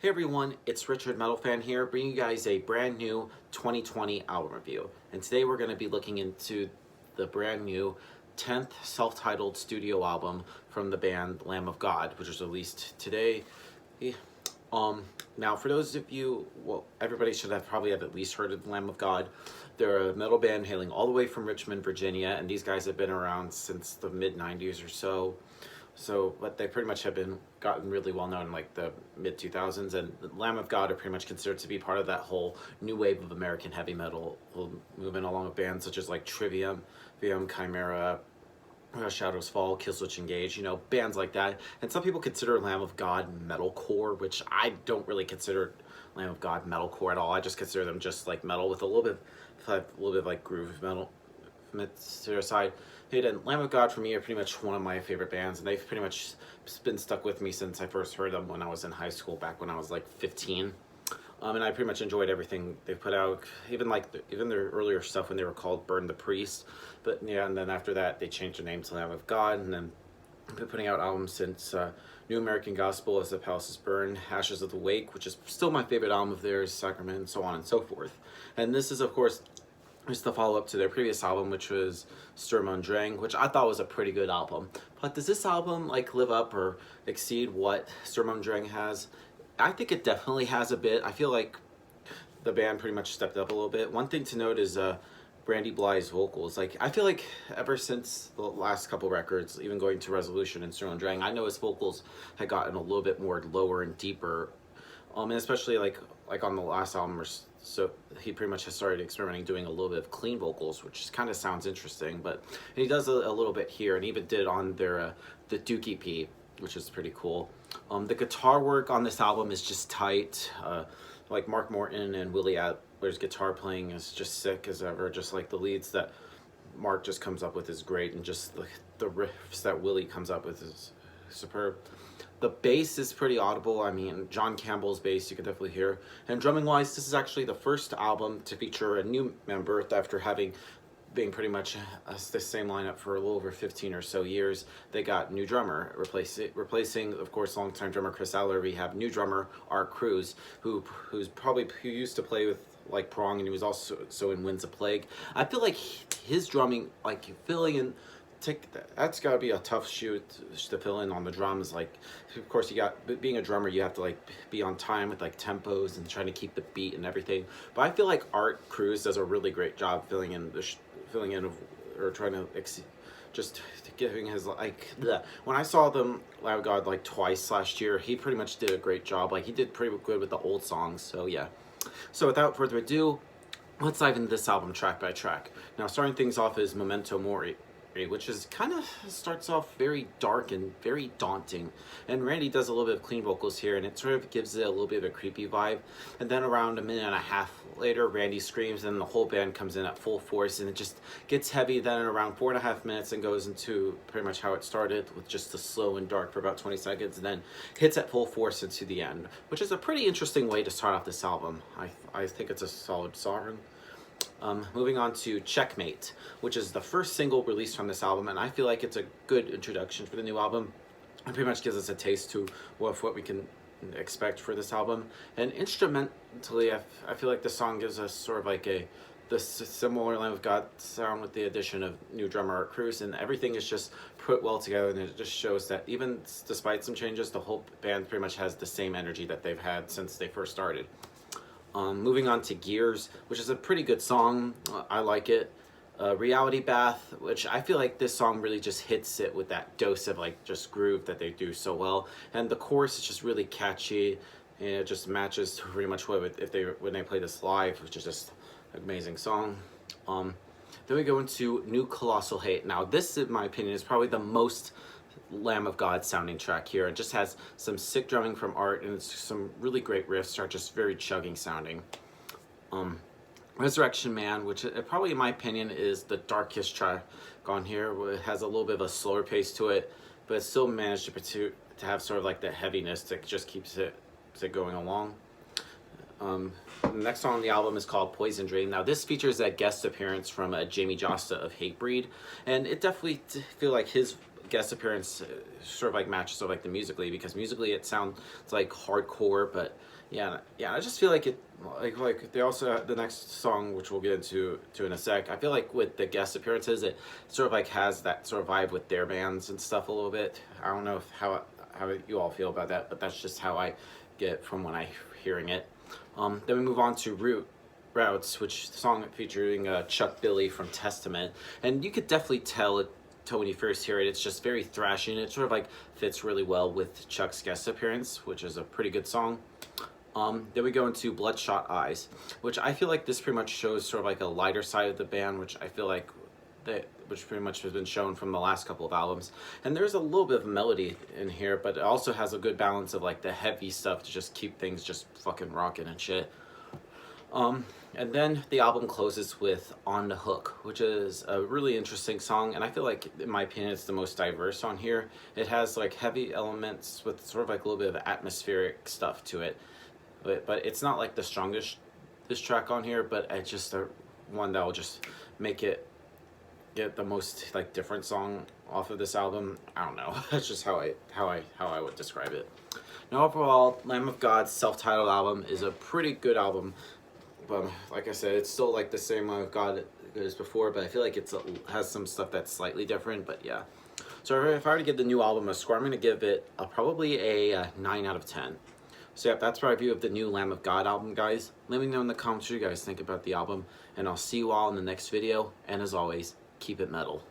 Hey everyone, it's Richard Metal Fan here, bringing you guys a brand new 2020 album review. And today we're going to be looking into the brand new 10th self-titled studio album from the band Lamb of God, which was released today. Now for those of you, well, everybody should have probably have at least heard of Lamb of God. They're a metal band hailing all the way from Richmond, Virginia, and these guys have been around since the mid-90s or so. But they pretty much have gotten really well known in like the mid 2000s, and Lamb of God are pretty much considered to be part of that whole new wave of American heavy metal movement, along with bands such as like Trivium, Chimera, Shadows Fall, Killswitch Engage, you know, bands like that. And some people consider Lamb of God metalcore, which I don't really consider Lamb of God metalcore at all. I just consider them just like metal with a little bit of like groove metal to their side. And Lamb of God for me are pretty much one of my favorite bands, and they've pretty much been stuck with me since I first heard them when I was in high school, back when I was like 15. And I pretty much enjoyed everything they put out, even their earlier stuff when they were called Burn the Priest. But yeah, and then after that they changed their name to Lamb of God, and then been putting out albums since New American Gospel, As the Palaces Burn, Ashes of the Wake, which is still my favorite album of theirs, Sacrament, and so on and so forth. And this is of course just the follow-up to their previous album, which was Sturm und Drang, which I thought was a pretty good album. But does this album like live up or exceed what Sturm und Drang has? I think it definitely has a bit. I feel like the band pretty much stepped up a little bit. One thing to note is Brandy Blythe's vocals. Like, I feel like ever since the last couple records, even going to Resolution and Sturm und Drang, I know his vocals had gotten a little bit more lower and deeper. And especially like on the last album, so he pretty much has started experimenting doing a little bit of clean vocals, which kind of sounds interesting. But he does a little bit here, and even did on their the Duke EP, which is pretty cool. The guitar work on this album is just tight. Like Mark Morton and Willie Adler's guitar playing is just sick as ever. Just like the leads that Mark just comes up with is great, and just the riffs that Willie comes up with is superb. The bass is pretty audible. I mean, John Campbell's bass you can definitely hear. And drumming wise, this is actually the first album to feature a new member after being pretty much the same lineup for a little over 15 or so years. They got new drummer, replacing of course longtime drummer Chris Aller. We have new drummer Art Cruz, who used to play with like Prong, and he was also in Winds of Plague. I feel like his drumming, like filling in, that's got to be a tough shoe to fill in on the drums. Like, of course, being a drummer, you have to like be on time with like tempos and trying to keep the beat and everything. But I feel like Art Cruz does a really great job filling in or trying to just giving his like when I saw them Lamb of God like twice last year, he pretty much did a great job. Like, he did pretty good with the old songs. So yeah. So without further ado, let's dive into this album track by track. Now, starting things off is Memento Mori, which is kind of starts off very dark and very daunting, and Randy does a little bit of clean vocals here, and it sort of gives it a little bit of a creepy vibe. And then around a minute and a half later, Randy screams, and the whole band comes in at full force, and it just gets heavy. Then around 4.5 minutes and goes into pretty much how it started, with just the slow and dark for about 20 seconds, and then hits at full force into the end, which is a pretty interesting way to start off this album. I think it's a solid song. Moving on to Checkmate, which is the first single released from this album, and I feel like it's a good introduction for the new album. It pretty much gives us a taste of what we can expect for this album. And instrumentally, I feel like the song gives us sort of like the similar Lamb of God sound with the addition of new drummer Art Cruz, and everything is just put well together, and it just shows that even despite some changes, the whole band pretty much has the same energy that they've had since they first started. Moving on to Gears, which is a pretty good song. I like it. Reality Bath, which I feel like this song really just hits it with that dose of like just groove that they do so well. And the chorus is just really catchy, and it just matches pretty much when they play this live, which is just an amazing song. Then we go into New Colossal Hate. Now this, in my opinion, is probably the most Lamb of God sounding track here. It just has some sick drumming from Art, and it's some really great riffs are just very chugging sounding. Resurrection Man, which probably in my opinion is the darkest track on here. It has a little bit of a slower pace to it, but it still managed to have sort of like that heaviness that just keeps it going along. The next song on the album is called Poison Dream. Now this features a guest appearance from Jamie Josta of Hatebreed, and it definitely feel like his guest appearance sort of like matches sort of like the musically, because musically it sounds like hardcore, but yeah, I just feel like it, like they also, the next song, which we'll get into in a sec, I feel like with the guest appearances, it sort of like has that sort of vibe with their bands and stuff a little bit. I don't know if how you all feel about that, but that's just how I get from when I hearing it. Then we move on to Routes, which song featuring Chuck Billy from Testament, and you could definitely tell it when you first hear it. It's just very thrashy, and it sort of like fits really well with Chuck's guest appearance, which is a pretty good song. Then we go into Bloodshot Eyes, which I feel like this pretty much shows sort of like a lighter side of the band, which I feel like which pretty much has been shown from the last couple of albums. And there's a little bit of melody in here, but it also has a good balance of like the heavy stuff to just keep things just fucking rocking and shit. And then the album closes with On the Hook, which is a really interesting song, and I feel like, in my opinion, it's the most diverse on here. It has like heavy elements with sort of like a little bit of atmospheric stuff to it, but it's not like the strongest this track on here, but it's just a one that will just make it get the most like different song off of this album. I don't know. That's just how I would describe it. Now overall, Lamb of God's self-titled album is a pretty good album. But like I said, it's still like the same Lamb of God as before, but I feel like it has some stuff that's slightly different. But yeah. So if I were to give the new album a score, I'm going to give it probably a 9 out of 10. So yeah, that's my review of the new Lamb of God album, guys. Let me know in the comments what you guys think about the album, and I'll see you all in the next video. And as always, keep it metal.